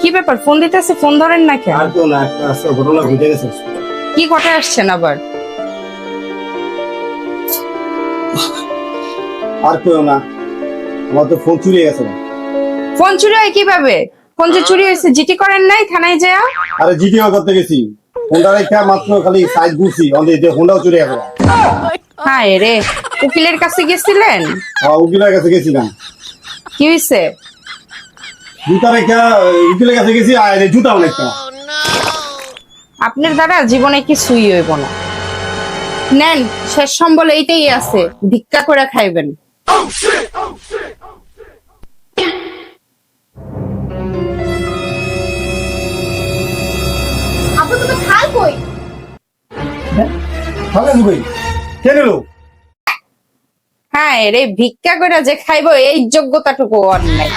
কি ব্যাপার, ফোন দিতেছে, ফোন ধরেন না কেন? আর তো না, একটা আজকে ঘটনা ঘটে গেছে। কি কথা আসছেন আবার? আর কেউ না, আমার তো ফোন চুরি হয়ে গেছে। ফোন চুরি হয় কিভাবে? ফোন যে চুরি হয়েছে জিটি করেন নাই থানায় যায়া? আরে জিটিও করতে গেছি, ফোনটা রেখে মাত্র খালি সাইড ঘুরছি, অন্ধে ফোনটাও চুরি হয়ে গেছে। হ্যাঁ রে, উকিলের কাছে গেছিলেন? উকিলের কাছে গেছিলাম, কি হয়েছে? জুতা রেখা উকিলের কাছে গেছি, আর জুতা অনেকটা। আপনার দ্বারা জীবনে কিছুই হইব না। নেন, শেষ সম্বল এইটাই আছে, ভিক্ষা করে খাইবেন। আপু তুমি খাল কই? ভালো ভাই, কে নিল? হ্যাঁ রে, ভিক্ষা করে যে খাইবো এই যোগ্যতাটুকু আর নাই।